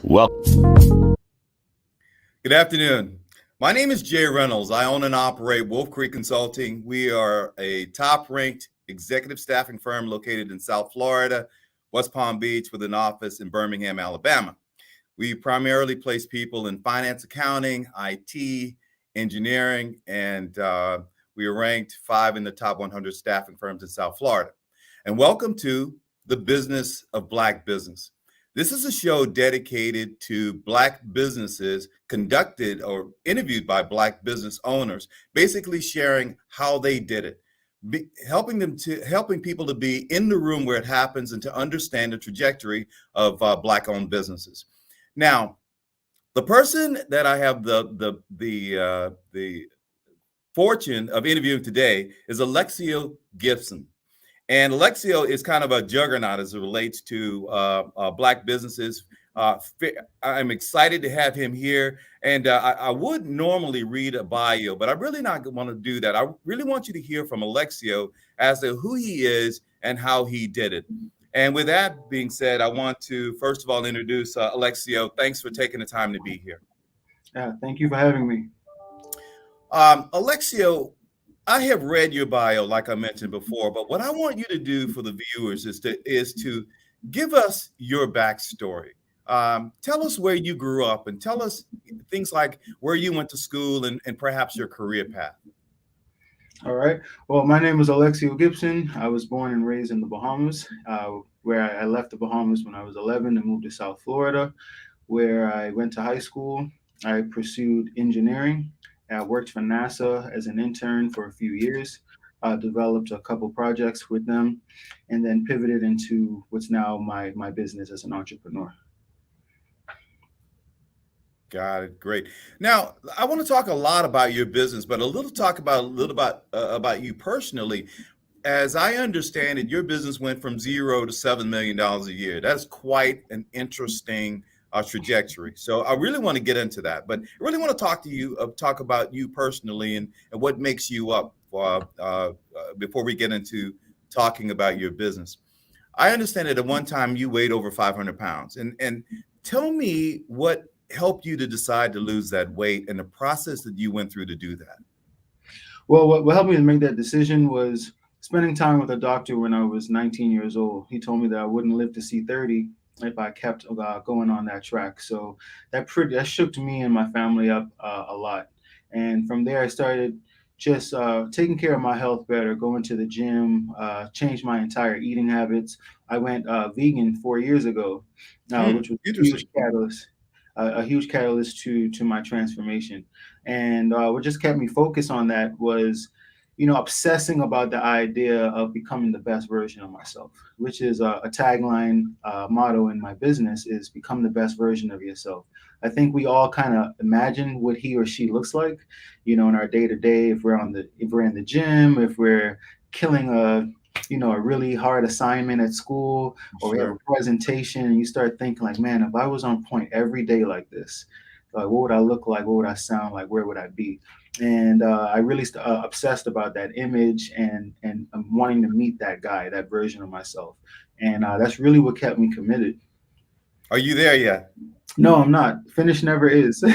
Well, Good afternoon. My name is Jay Reynolds. I own and operate Wolf Creek Consulting. We are a top ranked executive staffing firm located in South Florida, West Palm Beach, with an office in Birmingham, Alabama. We primarily place people in finance, accounting, IT, engineering, and we are ranked five in the top 100 staffing firms in South Florida. And welcome to the Business of Black Business. This is a show dedicated to Black businesses conducted or interviewed by Black business owners, basically sharing how they did it, helping people to be in the room where it happens and to understand the trajectory of Black-owned businesses. Now, the person that I have the fortune of interviewing today is Alexiou Gibson. And Alexiou is kind of a juggernaut as it relates to Black businesses. I'm excited to have him here. And I would normally read a bio, but I really not want to do that. I really want you to hear from Alexiou as to who he is and how he did it. And with that being said, I want to first of all introduce Alexiou. Thanks for taking the time to be here. Thank you for having me. Alexiou, I have read your bio, like I mentioned before, but what I want you to do for the viewers is to give us your backstory. Tell us where you grew up and tell us things like where you went to school and perhaps your career path. All right. Well, my name is Alexiou Gibson. I was born and raised in the Bahamas, where I left the Bahamas when I was 11 and moved to South Florida, where I went to high school. I pursued engineering. I worked for NASA as an intern for a few years, developed a couple projects with them, and then pivoted into what's now my business as an entrepreneur. Got it. Great. Now, I want to talk a lot about your business, but a little about you personally. As I understand it, your business went from zero to $7 million a year. That's quite an interesting trajectory. So I really want to get into that, but I really want to talk about you personally and what makes you up before we get into talking about your business. I understand that at one time you weighed over 500 pounds, and tell me what helped you to decide to lose that weight and the process that you went through to do that. Well, what helped me to make that decision was spending time with a doctor when I was 19 years old. He told me that I wouldn't live to see 30 if I kept going on that track. So that shook me and my family up a lot. And from there, I started just taking care of my health better, going to the gym, changed my entire eating habits. I went vegan 4 years ago, which was Interesting. a huge catalyst to my transformation. And what just kept me focused on that was, obsessing about the idea of becoming the best version of myself, which is a tagline motto in my business is become the best version of yourself. I think we all kind of imagine what he or she looks like, in our day to day. If we're in the gym, if we're killing a really hard assignment at school, or we have a Sure. presentation, and you start thinking like, man, if I was on point every day like this, like what would I look like? What would I sound like? Where would I be? And I really obsessed about that image and wanting to meet that guy, that version of myself. And that's really what kept me committed. Are you there yet? No, I'm not. Finish never is. you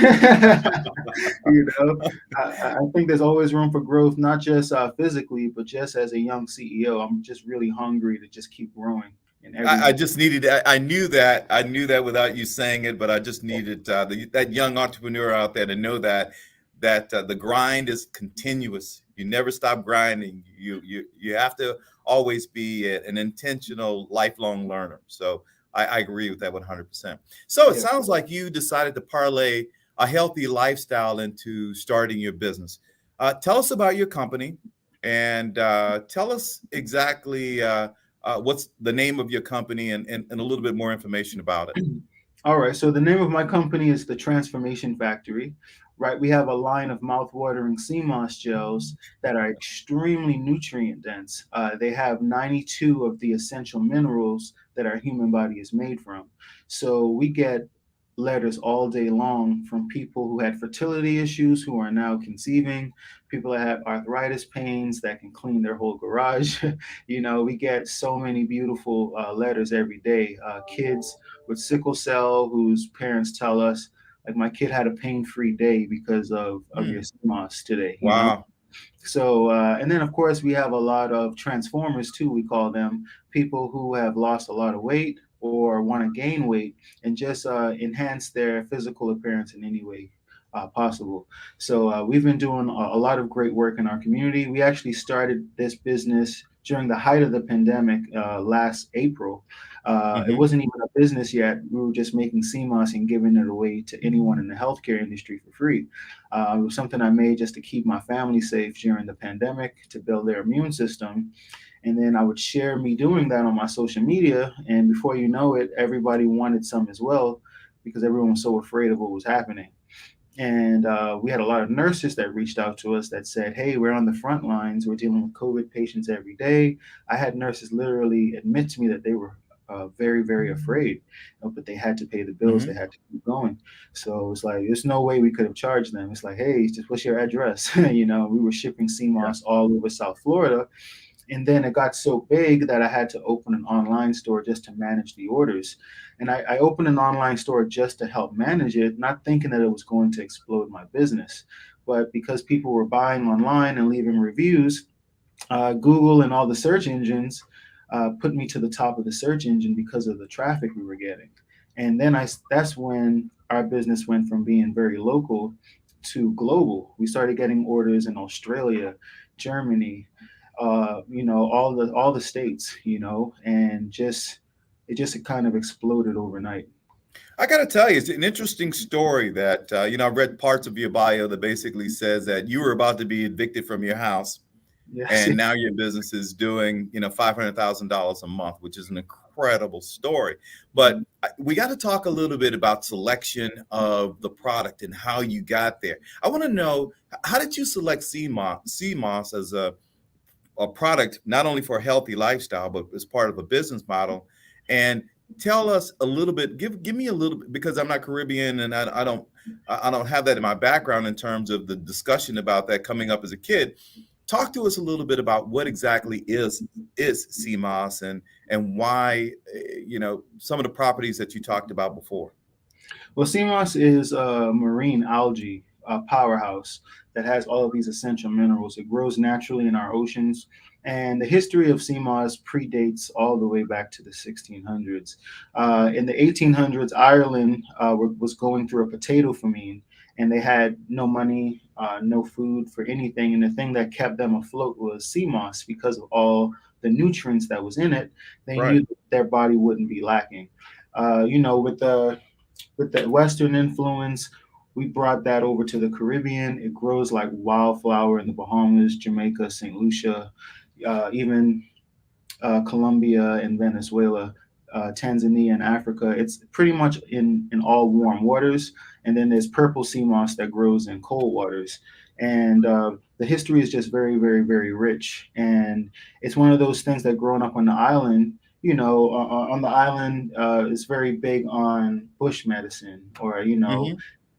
know, I think there's always room for growth, not just physically, but just as a young CEO. I'm just really hungry to just keep growing in every. I just needed. I knew that. I knew that without you saying it, but I just needed that young entrepreneur out there to know that the grind is continuous. You never stop grinding. You have to always be an intentional, lifelong learner. So I agree with that 100%. So it Yeah. sounds like you decided to parlay a healthy lifestyle into starting your business. Tell us about your company and tell us exactly what's the name of your company and a little bit more information about it. All right. So the name of my company is the Transformation Factory. Right. We have a line of mouth-watering sea moss gels that are extremely nutrient dense. They have 92 of the essential minerals that our human body is made from. So we get letters all day long from people who had fertility issues who are now conceiving, people that have arthritis pains that can clean their whole garage. We get so many beautiful letters every day. Kids with sickle cell whose parents tell us, like, my kid had a pain-free day because of your Hmm. CMOS today, you know? Wow. So, and then of course we have a lot of transformers too, we call them, people who have lost a lot of weight or want to gain weight and just enhance their physical appearance in any way possible. So we've been doing a lot of great work in our community. We actually started this business during the height of the pandemic last April. It Hmm. wasn't even a business yet. We were just making CMOS and giving it away to anyone in the healthcare industry for free. It was something I made just to keep my family safe during the pandemic, to build their immune system. And then I would share me doing that on my social media. And before you know it, everybody wanted some as well because everyone was so afraid of what was happening. And we had a lot of nurses that reached out to us that said, "Hey, we're on the front lines. We're dealing with COVID patients every day." I had nurses literally admit to me that they were very, very afraid, but they had to pay the bills. They Hmm. had to keep going. So it's like, there's no way we could have charged them. It's like, "Hey, just what's your address?" We were shipping Yeah. CMOS all over South Florida, and then it got so big that I had to open an online store just to manage the orders. And I opened an online store just to help manage it, not thinking that it was going to explode my business. But because people were buying online and leaving reviews, Google and all the search engines put me to the top of the search engine because of the traffic we were getting. And then that's when our business went from being very local to global. We started getting orders in Australia, Germany, all the states, and just it just kind of exploded overnight. I got to tell you, it's an interesting story that, I read parts of your bio that basically says that you were about to be evicted from your house Yes. and now your business is doing, $500,000 a month, which is an incredible story. But we got to talk a little bit about selection of the product and how you got there. I want to know, how did you select CMOS as a product not only for a healthy lifestyle but as part of a business model? And tell us a little bit, give me a little bit, because I'm not Caribbean and I don't have that in my background in terms of the discussion about that coming up as a kid. Talk to us a little bit about what exactly is CMOS and why, some of the properties that you talked about before. Well, CMOS is a marine algae powerhouse that has all of these essential minerals. It grows naturally in our oceans. And the history of CMOS predates all the way back to the 1600s. In the 1800s, Ireland was going through a potato famine, and they had no money, no food for anything. And the thing that kept them afloat was CMOS because of all the nutrients that was in it. They Right. knew that their body wouldn't be lacking. With the Western influence, we brought that over to the Caribbean. It grows like wildflower in the Bahamas, Jamaica, St. Lucia, even Colombia and Venezuela, Tanzania and Africa. It's pretty much in all warm waters. And then there's purple sea moss that grows in cold waters. And the history is just very, very, very rich. And it's one of those things that growing up on the island, on the island is very big on bush medicine or, Hmm.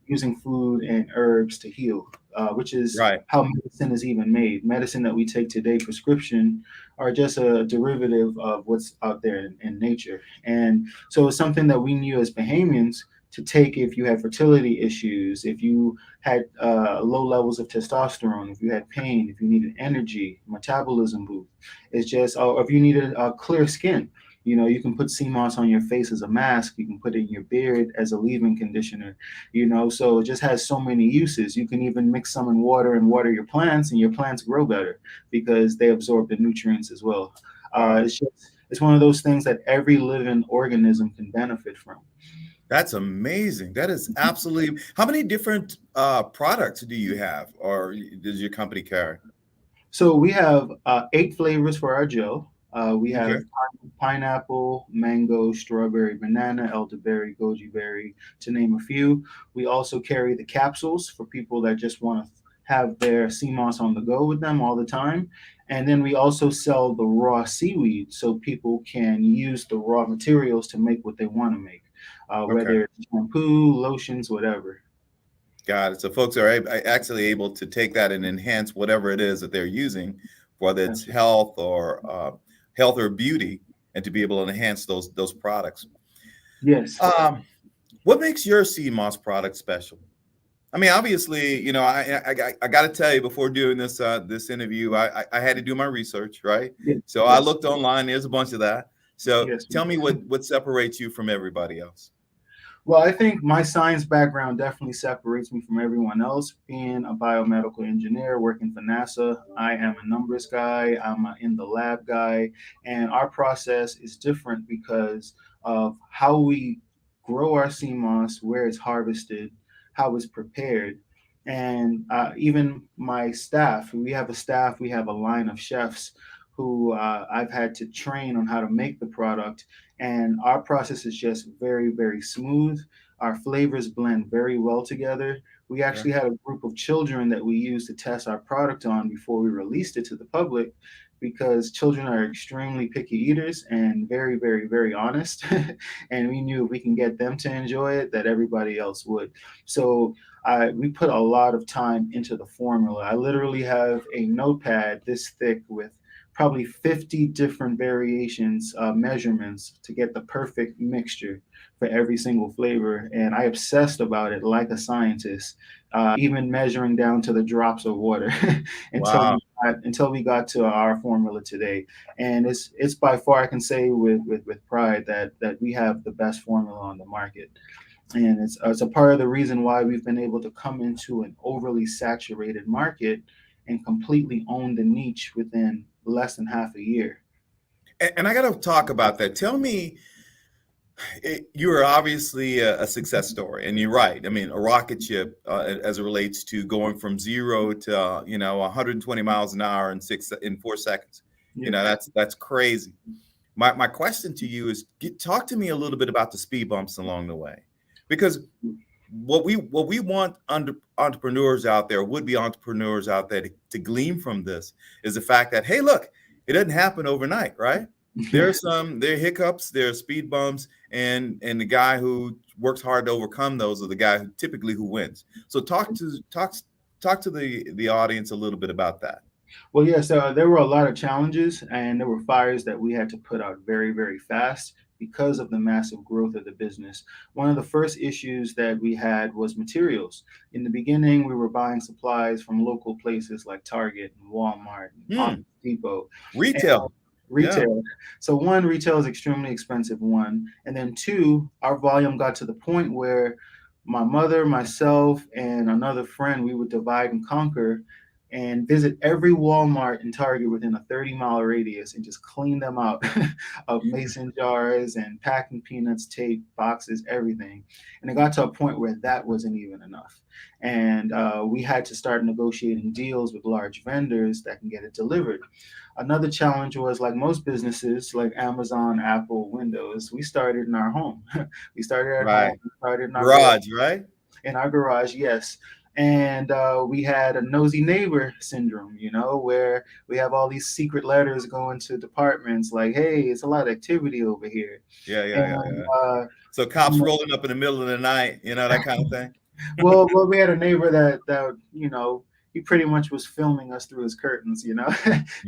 using food and herbs to heal, which is Right. how medicine is even made. Medicine that we take today, prescription, are just a derivative of what's out there in nature. And so it's something that we knew as Bahamians to take if you had fertility issues, if you had low levels of testosterone, if you had pain, if you needed energy, metabolism boost. It's just, or if you needed clear skin. You can put sea moss on your face as a mask. You can put it in your beard as a leave-in conditioner. So it just has so many uses. You can even mix some in water and water your plants, and your plants grow better because they absorb the nutrients as well. Wow. It's one of those things that every living organism can benefit from. That's amazing. That is absolutely. How many different products do you have, or does your company carry? So we have 8 flavors for our gel. We Okay. have pineapple, mango, strawberry, banana, elderberry, goji berry, to name a few. We also carry the capsules for people that just want to have their sea moss on the go with them all the time. And then we also sell the raw seaweed so people can use the raw materials to make what they want to make, Okay. whether it's shampoo, lotions, whatever. Got it. So folks are actually able to take that and enhance whatever it is that they're using, whether it's That's health or beauty, and to be able to enhance those products. Yes. Um, what makes your sea moss product special? I mean, obviously, you know, I got to tell you before doing this interview, I had to do my research, right? Yes. So I Yes. looked online. There's a bunch of that. So Yes. tell me what separates you from everybody else. Well, I think my science background definitely separates me from everyone else. Being a biomedical engineer working for NASA, I am a numbers guy, I'm a in the lab guy, and our process is different because of how we grow our sea moss, where it's harvested, how it's prepared. And even my staff, we have a line of chefs who I've had to train on how to make the product, and our process is just very, very smooth. Our flavors blend very well together. We Okay. actually had a group of children that we used to test our product on before we released it to the public, because children are extremely picky eaters and very, very, very honest. And we knew if we can get them to enjoy it, that everybody else would. So we put a lot of time into the formula. I literally have a notepad this thick with probably 50 different variations, measurements to get the perfect mixture for every single flavor. And I obsessed about it like a scientist, even measuring down to the drops of water until Wow. we got to our formula today. And it's by far, I can say with pride, that we have the best formula on the market. And it's a part of the reason why we've been able to come into an overly saturated market and completely own the niche within less than half a year. And I got to talk about that. Tell me, you are obviously a success story, and you're right. I mean, a rocket ship, as it relates to going from zero to 120 miles an hour in 4 seconds. You know, Yes. that's crazy. My question to you is, talk to me a little bit about the speed bumps along the way, because what we want under entrepreneurs out there, would be entrepreneurs out there, to glean from this is the fact that, hey, look, it doesn't happen overnight, right? There are hiccups, there are speed bumps, and the guy who works hard to overcome those are the guy who typically who wins. So talk to the audience a little bit about that. Well, yes, there were a lot of challenges, and there were fires that we had to put out very, very fast because of the massive growth of the business. One of the first issues that we had was materials. In the beginning, we were buying supplies from local places like Target and Walmart and Office Hmm. Depot and Retail. Yeah. retail. So, one, retail is extremely expensive, one. And then, two, our volume got to the point where my mother, myself, and another friend, we would divide and conquer and visit every Walmart and Target within a 30-mile radius and just clean them out of mason jars and packing peanuts, tape, boxes, everything. And it got to a point where that wasn't even enough. And we had to start negotiating deals with large vendors that can get it delivered. Another challenge was, like most businesses, like Amazon, Apple, Windows, we started in our home. We started at home, Right. we started in our garage. Garage, right? In our garage, yes. And we had a nosy neighbor syndrome, where we have all these secret letters going to departments like, hey, it's a lot of activity over here. Yeah, yeah, yeah, And yeah. So cops rolling up in the middle of the night, that kind of thing. well, we had a neighbor that he pretty much was filming us through his curtains,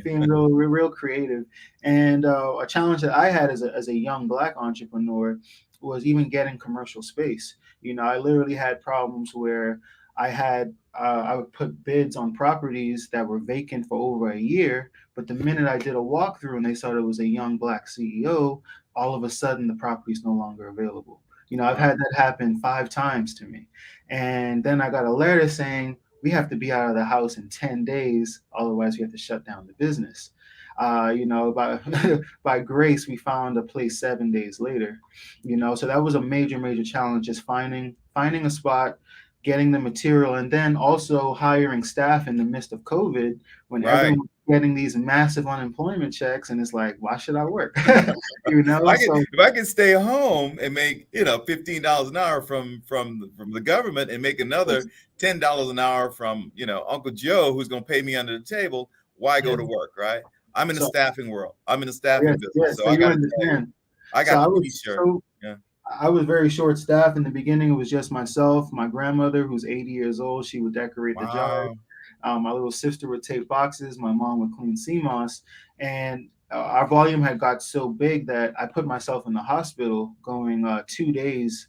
being real creative. And a challenge that I had as a young Black entrepreneur was even getting commercial space. I literally had problems where I would put bids on properties that were vacant for over a year, but the minute I did a walkthrough and they saw it was a young Black CEO, all of a sudden the property is no longer available. I've Wow. had that happen 5 times to me. And then I got a letter saying we have to be out of the house in 10 days, otherwise we have to shut down the business. By by grace, we found a place 7 days later. So that was a major, major challenge, just finding a spot, getting the material, and then also hiring staff in the midst of COVID when Right. everyone's getting these massive unemployment checks, and it's like, why should I work? So If I can stay home and make $15 an hour from the government, and make another $10 an hour from Uncle Joe, who's going to pay me under the table, why go yeah. to work, right? I'm in the So staffing world. I'm in the yes, staffing business, yes. so So I you got to tell you, understand. I So got I the was T-shirt. so Yeah. I was very short staffed in the beginning. It was just myself, my grandmother, who's 80 years old. She would decorate the jars. Wow. My little sister would tape boxes. My mom would clean CMOS. And our volume had got so big that I put myself in the hospital going 2 days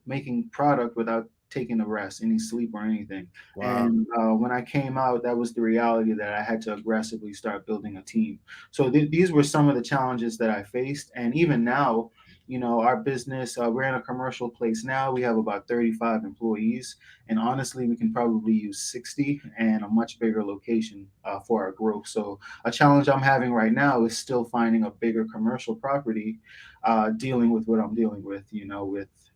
making product without taking a rest, any sleep or anything. Wow. And when I came out, that was the reality that I had to aggressively start building a team. So these were some of the challenges that I faced. And even now, our business, we're in a commercial place now. We have about 35 employees. And honestly, we can probably use 60 and a much bigger location for our growth. So a challenge I'm having right now is still finding a bigger commercial property, dealing with what I'm dealing with,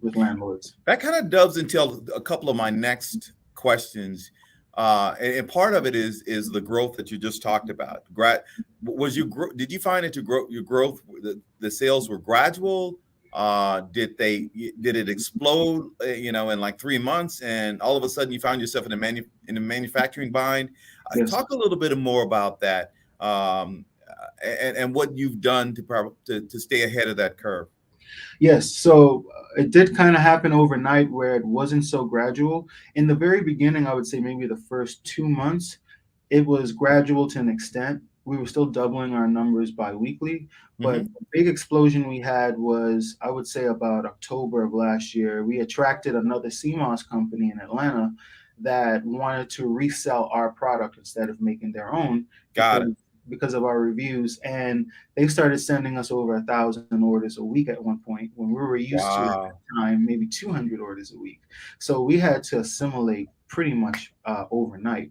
with landlords. That kind of doves into a couple of my next questions. And part of it is the growth that you just talked about. Did you find that your growth, the sales were gradual? Did it explode, in like 3 months, and all of a sudden you found yourself in a manufacturing bind? Yes. Talk a little bit more about that, and what you've done to stay ahead of that curve. Yes. So it did kind of happen overnight where it wasn't so gradual. In the very beginning, I would say maybe the first 2 months, it was gradual to an extent. We were still doubling our numbers bi-weekly, but Hmm. the big explosion we had was, I would say, about October of last year. We attracted another CMOS company in Atlanta that wanted to resell our product instead of making their own Got because it. because of our reviews. And they started sending us over 1,000 orders a week at one point when we were used to at Wow. that time maybe 200 orders a week. So we had to assimilate pretty much overnight.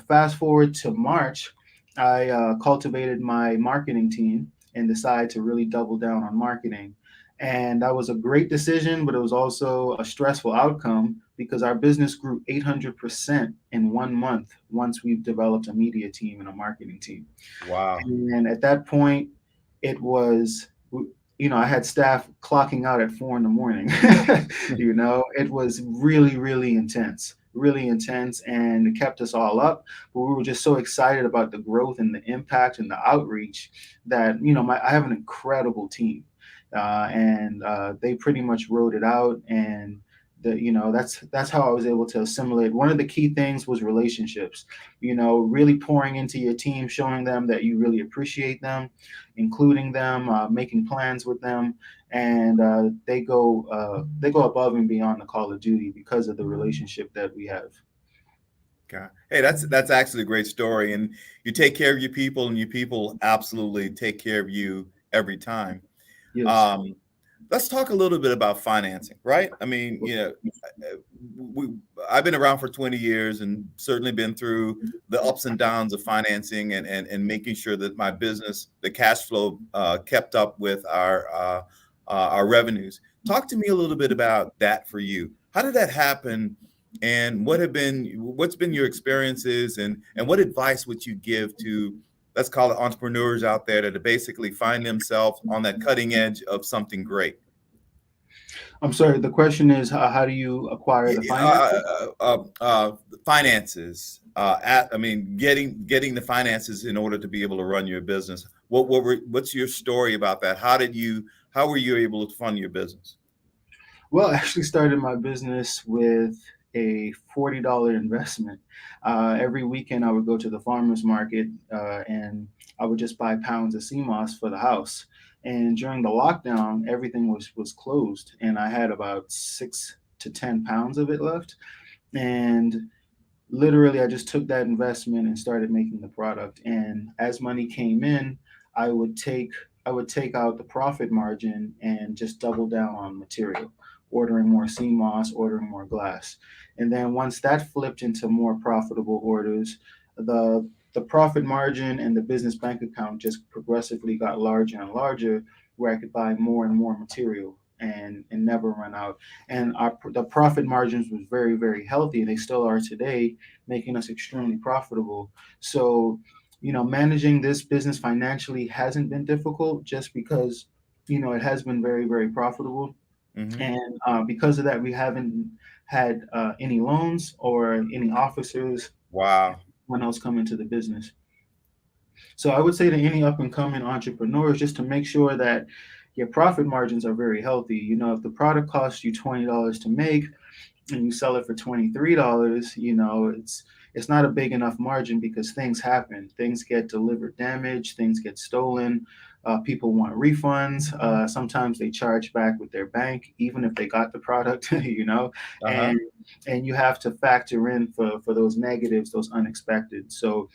Fast forward to March, I cultivated my marketing team and decided to really double down on marketing. And that was a great decision, but it was also a stressful outcome because our business grew 800% in 1 month once we've developed a media team and a marketing team. Wow. And at that point, it was, I had staff clocking out at 4 in the morning. It was really, really intense, and it kept us all up. But we were just so excited about the growth and the impact and the outreach that, I have an incredible team. And they pretty much wrote it out. And that's how I was able to assimilate. One of the key things was relationships, really pouring into your team, showing them that you really appreciate them, including them, making plans with them, and they go above and beyond the call of duty because of the relationship that we have. Okay. Hey, that's actually a great story, and you take care of your people, and your people absolutely take care of you every time. Yes. Um, let's talk a little bit about financing, right? I mean, we, I've been around for 20 years and certainly been through the ups and downs of financing and making sure that my business, the cash flow, kept up with our revenues. Talk to me a little bit about that for you. How did that happen? And what's been your experiences, and what advice would you give to, let's call it, entrepreneurs out there that basically find themselves on that cutting edge of something great? I'm sorry. The question is, how do you acquire Yeah, the finances? finances. I mean, getting the finances in order to be able to run your business. What's your story about that? How were you able to fund your business? Well, I actually started my business with a $40 investment. Every weekend, I would go to the farmer's market and I would just buy pounds of sea moss for the house. And during the lockdown, everything was closed, and I had about 6 to 10 pounds of it left. And literally, I just took that investment and started making the product. And as money came in, I would take I would take out the profit margin and just double down on material, ordering more CMOS, ordering more glass. And then once that flipped into more profitable orders, the profit margin and the business bank account just progressively got larger and larger, where I could buy more and more material and never run out. And the profit margins was very, very healthy. They still are today, making us extremely profitable. So, managing this business financially hasn't been difficult, just because, it has been very, very profitable. Hmm. And because of that, we haven't had any loans or any officers, Wow. when else come into the business. So I would say to any up and coming entrepreneurs, just to make sure that your profit margins are very healthy. If the product costs you $20 to make, and you sell it for $23, it's not a big enough margin because things happen. Things get delivered damaged, things get stolen. People want refunds. Sometimes they charge back with their bank, even if they got the product, Uh-huh. and you have to factor in for those negatives, those unexpected. So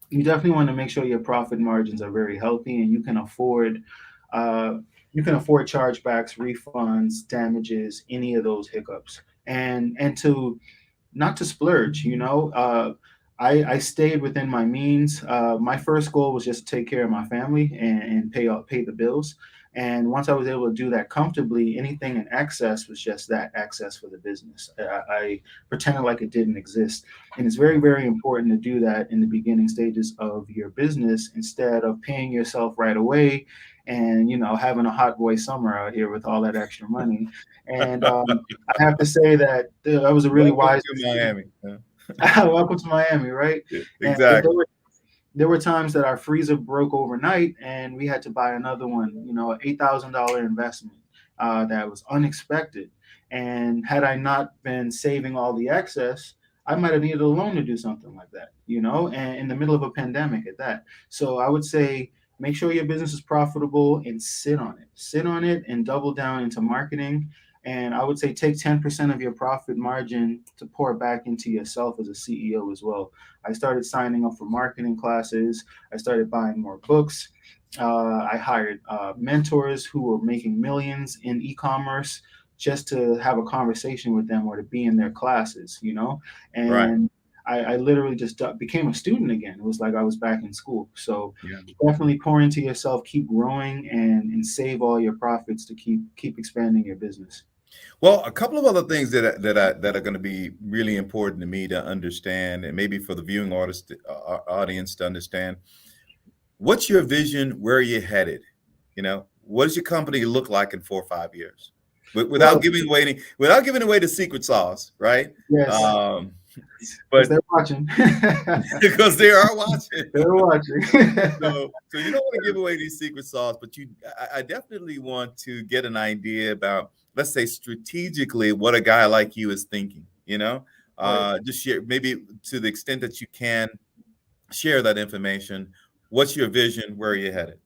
you definitely want to make sure your profit margins are very healthy and uh, you can afford chargebacks, refunds, damages, any of those hiccups, and to not to splurge. I stayed within my means. My first goal was just to take care of my family and pay the bills. And once I was able to do that comfortably, anything in excess was just that excess for the business. I pretended like it didn't exist. And it's very, very important to do that in the beginning stages of your business instead of paying yourself right away and having a hot boy summer out here with all that extra money. And I have to say that that was a really Welcome wise to decision. Miami. Yeah. Welcome to Miami, right? Yeah, And exactly. there were times that our freezer broke overnight and we had to buy another one, an $8,000 investment that was unexpected. And had I not been saving all the excess, I might have needed a loan to do something like that, and in the middle of a pandemic at that. So I would say make sure your business is profitable and sit on it. Sit on it and double down into marketing. And I would say take 10% of your profit margin to pour back into yourself as a CEO as well. I started signing up for marketing classes. I started buying more books. I hired mentors who were making millions in e-commerce just to have a conversation with them or to be in their classes. Right. And I literally just became a student again. It was like I was back in school. So Yeah. definitely pour into yourself, keep growing, and save all your profits to keep expanding your business. Well, a couple of other things that are going to be really important to me to understand, and maybe for the viewing audience to understand. What's your vision? Where are you headed? What does your company look like in 4 or 5 years? Well, Without giving away the secret sauce, right? yes, Um, because but they're watching. because they are watching. They're watching. So you don't want to give away these secret sauce, but I definitely want to get an idea about, let's say, strategically what a guy like you is thinking. Right. Just share, maybe to the extent that you can share that information. What's your vision? Where are you headed?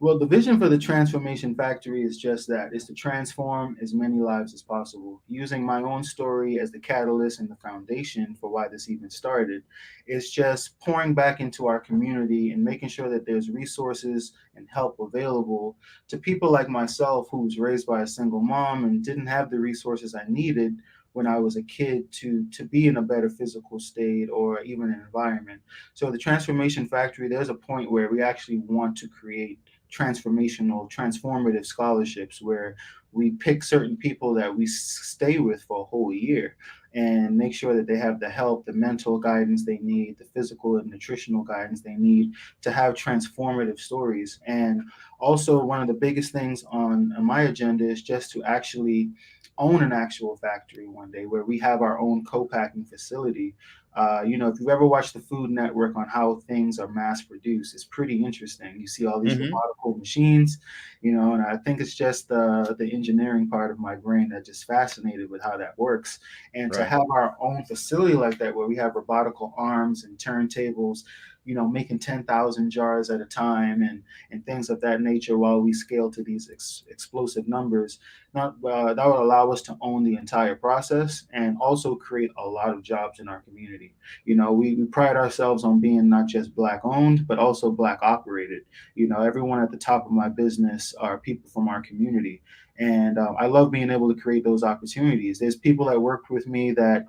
Well, the vision for the Transformation Factory is just that: is to transform as many lives as possible. Using my own story as the catalyst and the foundation for why this even started, is just pouring back into our community and making sure that there's resources and help available to people like myself who was raised by a single mom and didn't have the resources I needed when I was a kid to be in a better physical state or even an environment. So the Transformation Factory, there's a point where we actually want to create transformative scholarships where we pick certain people that we stay with for a whole year and make sure that they have the help, the mental guidance they need, the physical and nutritional guidance they need to have transformative stories. And also, one of the biggest things on my agenda is just to actually own an actual factory one day where we have our own co-packing facility. If you've ever watched the Food Network on how things are mass produced, it's pretty interesting. You see all these Hmm. robotical machines, and I think it's just the engineering part of my brain that just fascinated with how that works. And to Right. have our own facility like that, where we have robotical arms and turntables, making 10,000 jars at a time and things of that nature while we scale to these explosive numbers, that would allow us to own the entire process and also create a lot of jobs in our community. We pride ourselves on being not just Black owned, but also Black operated. Everyone at the top of my business are people from our community. And I love being able to create those opportunities. There's people that worked with me that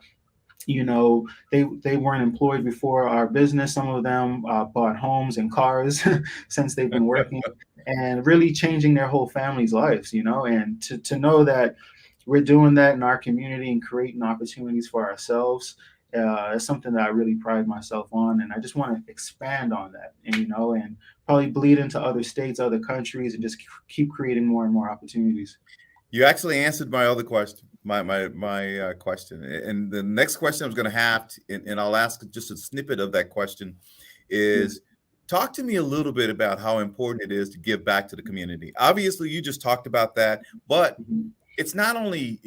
they weren't employed before our business. Some of them bought homes and cars since they've been working and really changing their whole family's lives, and to know that we're doing that in our community and creating opportunities for ourselves is something that I really pride myself on, and I just want to expand on that, and probably bleed into other states, other countries, and just keep creating more and more opportunities. You actually answered my other question, my question, and the next question I was going to have, and I'll ask just a snippet of that question, Yeah. is talk to me a little bit about how important it is to give back to the community. Obviously, you just talked about that, but Mhm. it's not only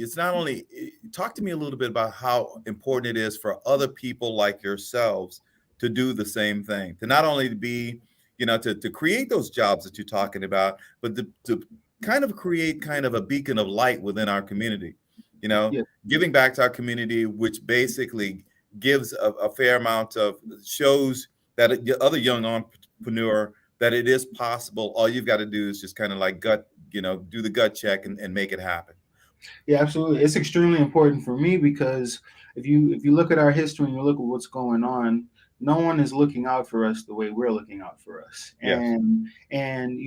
talk to me a little bit about how important it is for other people like yourselves to do the same thing, to not only be, to create those jobs that you're talking about, but to kind of create kind of a beacon of light within our community, you know, Yeah. giving back to our community, which basically gives a fair amount of shows that other young entrepreneur that it is possible. All you've got to do is just kind of like do the gut check and make it happen. Yeah, absolutely. It's extremely important for me because if you look at our history and you look at what's going on, no one is looking out for us the way we're looking out for us. Yes, And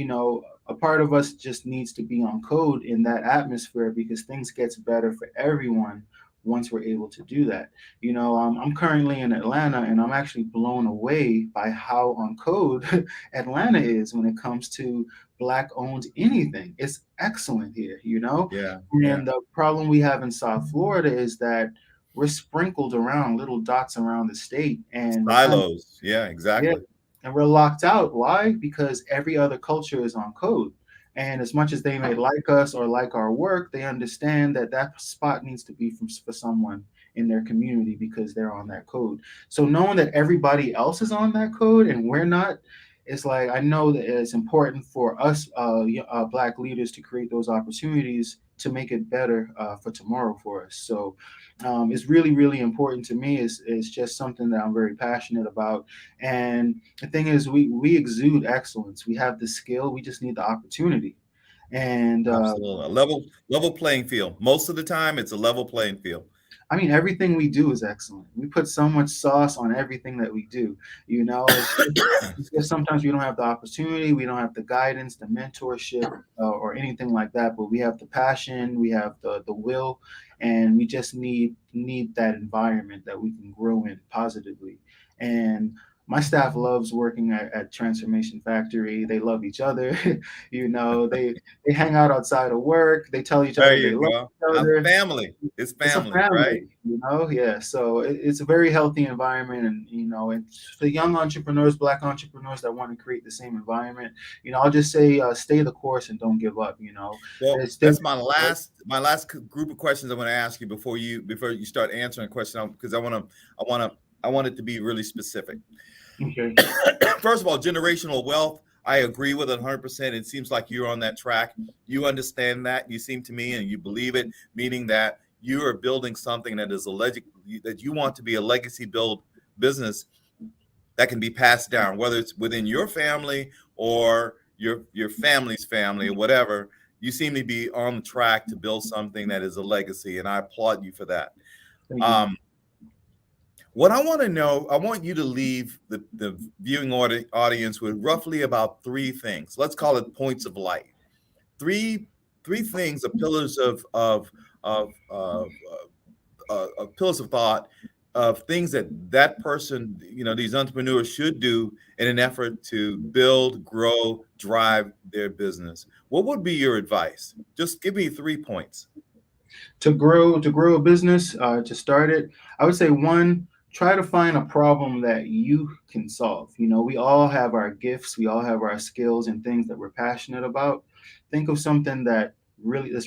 a part of us just needs to be on code in that atmosphere because things gets better for everyone once we're able to do that. I'm currently in Atlanta and I'm actually blown away by how on code Atlanta is when it comes to black owned anything. It's excellent here. yeah, yeah. And the problem we have in South Florida is that we're sprinkled around little dots around the state, and we're kind of, Silos. Yeah, yeah, exactly. and we're locked out. Why? Because every other culture is on code. And as much as they may like us or like our work, they understand that that spot needs to be for someone in their community because they're on that code. So knowing that everybody else is on that code and we're not, it's like I know that it's important for us, black leaders, to create those opportunities to make it better for tomorrow for us. So it's really, really important to me. It's just something that I'm very passionate about. And the thing is, we exude excellence. We have the skill. We just need the opportunity. And Absolutely. A level playing field. Most of the time it's a level playing field. I mean, everything we do is excellent. We put so much sauce on everything that we do. It's just sometimes we don't have the opportunity, we don't have the guidance, the mentorship, or anything like that. But we have the passion, we have the will, and we just need that environment that we can grow in positively. And my staff loves working at Transformation Factory. They love each other. They hang out outside of work. They tell each There other they you love go. each other. Family. It's It's a family, right? family. Yeah. So it's a very healthy environment, and it's for young entrepreneurs, black entrepreneurs that want to create the same environment. I'll just say, stay the course and don't give up. Well, There's that's different. my last group of questions I want to ask you before you start answering a question, because I want it to be really specific. Okay. First of all, generational wealth, I agree with it 100%. It seems like you're on that track. You understand that. You seem to me, and you believe it, meaning that you are building something that is that you want to be a legacy build business that can be passed down, whether it's within your family or your family's family or whatever. You seem to be on the track to build something that is a legacy, and I applaud you for that. Thank you. Um, what I want to know, I want you to leave the viewing audience with roughly about three things. Let's call it points of light. Three three things, the pillars of pillars of thought, of things that person, these entrepreneurs should do in an effort to build, grow, drive their business. What would be your advice? Just give me 3 points. To grow a business, to start it, I would say, one, try to find a problem that you can solve. We all have our gifts, we all have our skills and things that we're passionate about. Think of something that's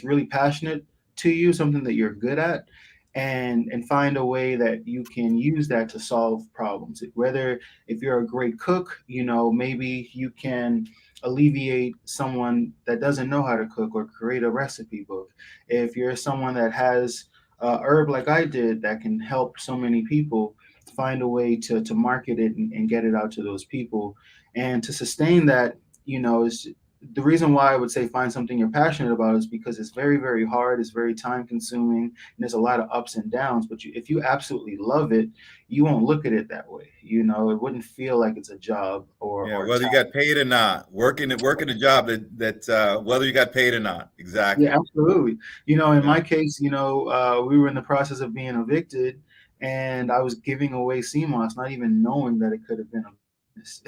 really passionate to you, something that you're good at, and find a way that you can use that to solve problems. Whether if you're a great cook, maybe you can alleviate someone that doesn't know how to cook or create a recipe book. If you're someone that has herb like I did that can help so many people, find a way to market it and get it out to those people. And to sustain that, is the reason why I would say find something you're passionate about, is because it's very, very hard, it's very time consuming, and there's a lot of ups and downs. But if you absolutely love it, you won't look at it that way. It wouldn't feel like it's a job or Yeah, or whether you got paid or not, working a job that whether you got paid or not. Yeah, Exactly. absolutely. In Yeah. my case, we were in the process of being evicted, and I was giving away CMOS, not even knowing that it could have been a business,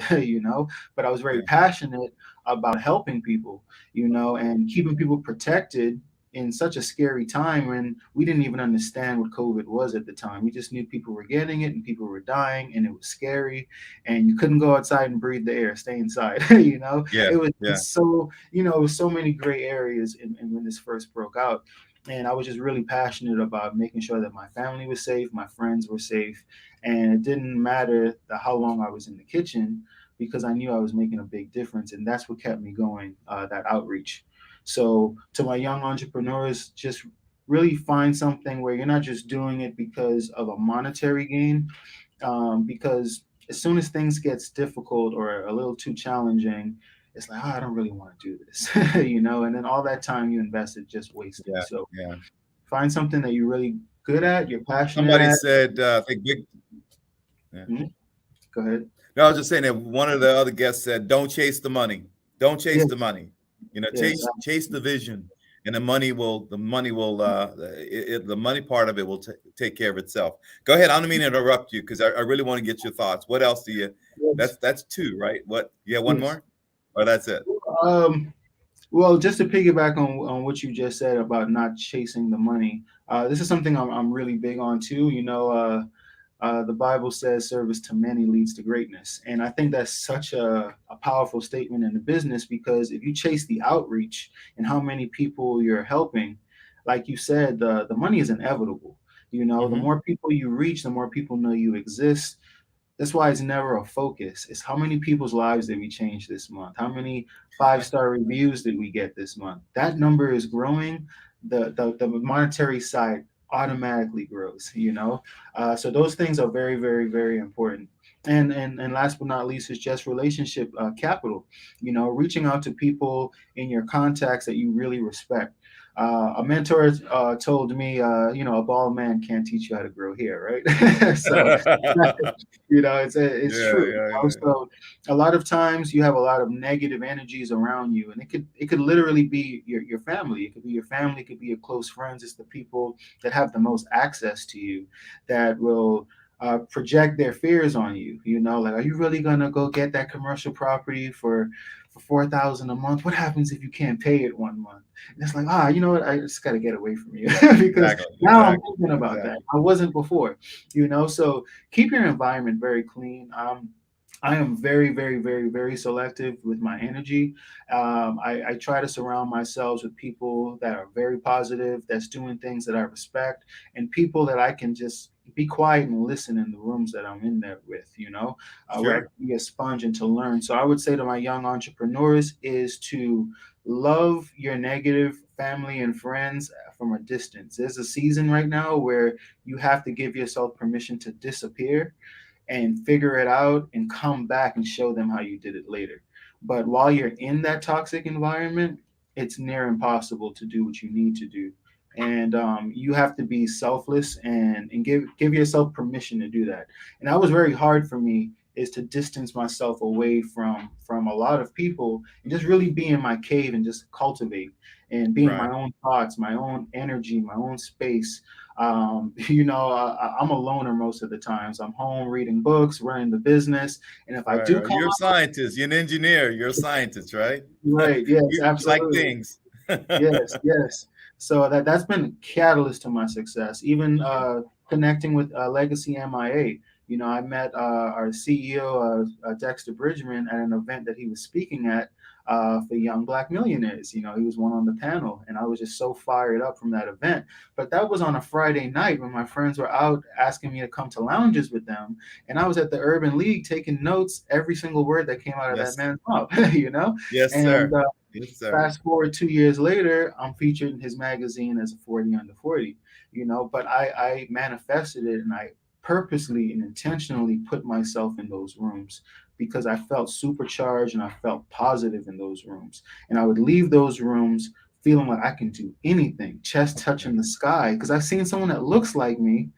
But I was very Yeah. passionate about helping people, and keeping people protected in such a scary time when we didn't even understand what COVID was at the time. We just knew people were getting it and people were dying, and it was scary, and you couldn't go outside and breathe the air, stay inside. Yeah. It was Yeah. so, it was so many gray areas when this first broke out. And I was just really passionate about making sure that my family was safe, my friends were safe, and it didn't matter how long I was in the kitchen because I knew I was making a big difference, and that's what kept me going. That outreach. So to my young entrepreneurs, just really find something where you're not just doing it because of a monetary gain, because as soon as things gets difficult or a little too challenging, it's like, oh, I don't really want to do this, and then all that time you invested just wasted. Yeah, So yeah. find something that you're really good at, you're passionate Somebody at. said, I think big. Yeah. Mhm. Go ahead. No, I was just saying that one of the other guests said, "Don't chase the money. Don't chase the Yes, money. You know, yes, chase the vision, and the money part of it will take care of itself." Go ahead. I don't mean to interrupt you because I really want to get your thoughts. What else do you? yes, That's two, right? What? Yeah, one yes. more, or that's it. Um, well, just to piggyback on what you just said about not chasing the money, this is something I'm really big on too. The Bible says service to many leads to greatness. And I think that's such a powerful statement in the business because if you chase the outreach and how many people you're helping, like you said, the money is inevitable. The Hmm. more people you reach, the more people know you exist. That's why it's never a focus. It's how many people's lives did we change this month? How many five-star reviews did we get this month? That number is growing. The monetary side automatically grows. So those things are very, very, very important. And last but not least is just relationship capital. Reaching out to people in your contacts that you really respect. A mentor told me, a bald man can't teach you how to grow hair, right? So it's Yeah, true. yeah, yeah. So a lot of times you have a lot of negative energies around you, and it could literally be your family. It could be your family. It could be your close friends. It's the people that have the most access to you that will project their fears on you. Like, are you really gonna go get that commercial property for 4,000 a month? What happens if you can't pay it one month? And it's like, you know what? I just got to get away from you because Exactly, now I'm exactly, thinking about that. exactly. I wasn't before. So keep your environment very clean. I am very, very, very, very selective with my energy. I try to surround myself with people that are very positive, that's doing things that I respect, and people that I can just be quiet and listen in the rooms that I'm in there with, where I Sure. can be a sponge and to learn. So I would say to my young entrepreneurs is to love your negative family and friends from a distance. There's a season right now where you have to give yourself permission to disappear and figure it out and come back and show them how you did it later. But while you're in that toxic environment, it's near impossible to do what you need to do. And you have to be selfless and give yourself permission to do that. And that was very hard for me is to distance myself away from a lot of people and just really be in my cave and just cultivate and be in my Right. own thoughts, my own energy, my own space. I'm a loner most of the times. I'm home reading books, running the business, and if I Right, do right. come You're a out, scientist. You're an engineer. You're a scientist, right? right, yes, You like absolutely, things. yes, yes. So that's been a catalyst to my success. Even connecting with Legacy MIA. I met our CEO, Dexter Bridgman, at an event that he was speaking at for young Black millionaires. He was one on the panel, and I was just so fired up from that event. But that was on a Friday night when my friends were out asking me to come to lounges with them, and I was at the Urban League taking notes every single word that came out of that Yes. man's mouth. Yes, And sir. Yes, sir. fast forward 2 years later, I'm featured in his magazine as a 40 under 40, but I manifested it and I purposely and intentionally put myself in those rooms because I felt supercharged and I felt positive in those rooms. And I would leave those rooms feeling like I can do anything, chest Yeah. touching the sky, because I've seen someone that looks like me,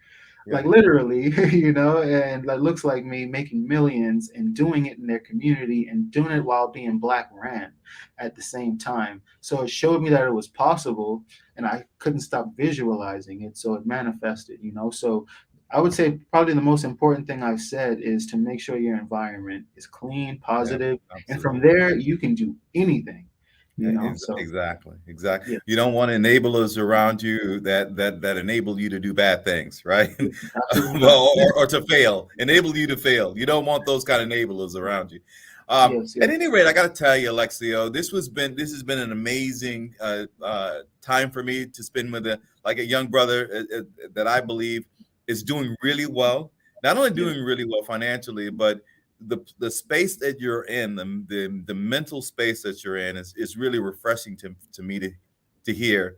Yeah. like literally, and that looks like me making millions and doing it in their community and doing it while being Black ran at the same time. So it showed me that it was possible and I couldn't stop visualizing it. So it manifested. So I would say probably the most important thing I've said is to make sure your environment is clean, Yeah. positive, and from Absolutely. there you can do anything. So Exactly. Exactly. yeah, You don't want enablers around you that enable you to do bad things, right? absolutely not. Well, or to fail, enable you to fail. You don't want those kind of enablers around you. Yes, At yes, any rate, I got to tell you, Alexiou, this has been an amazing time for me to spend with a young brother that I believe is doing really well. Not only yes. doing really well financially, but the space that you're in, the mental space that you're in is really refreshing to me to hear.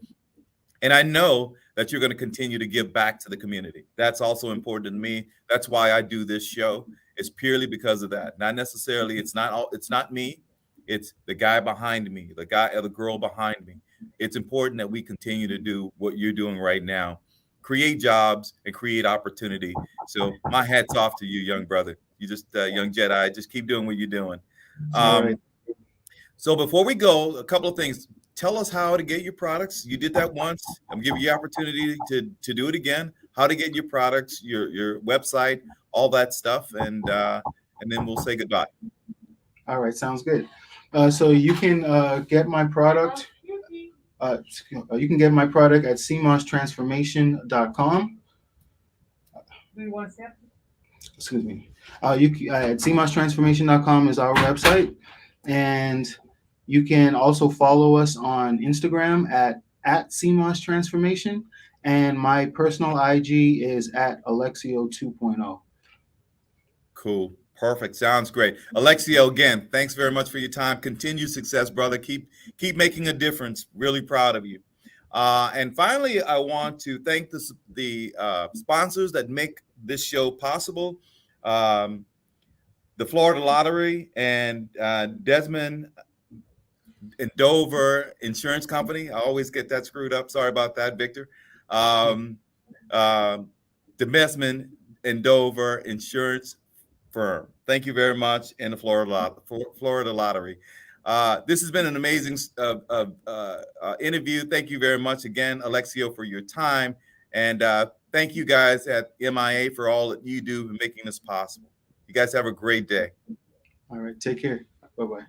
And I know that you're going to continue to give back to the community. That's also important to me. That's why I do this show. It's purely because of that. Not necessarily, it's not me. It's the guy behind me, the guy or the girl behind me. It's important that we continue to do what you're doing right now. Create jobs and create opportunity. So my hat's off to you, young brother. You just young Jedi. Just keep doing what you're doing. All right. Um, so before we go, a couple of things. Tell us how to get your products. You did that once. I'm giving you the opportunity to do it again. How to get your products, your website, all that stuff, and then we'll say goodbye. All right. Sounds good. So you can get my product. You can get my product at cmostransformation.com. Excuse me. At cmostransformation.com is our website, and you can also follow us on Instagram at CMOS Transformation, and my personal IG is at Alexiou 2.0. Cool. Perfect. Sounds great. Alexiou, again, thanks very much for your time. Continued success, brother. Keep making a difference. Really proud of you. And finally, I want to thank the sponsors that make this show possible. The Florida Lottery and Desmond and Dover Insurance Company. I always get that screwed up. Sorry about that, Victor. Um, the Desmond and Dover Insurance Firm. Thank you very much. And the Florida Lottery. This has been an amazing interview. Thank you very much again, Alexiou, for your time. And thank you guys at MIA for all that you do in making this possible. You guys have a great day. All right. Take care. Bye-bye.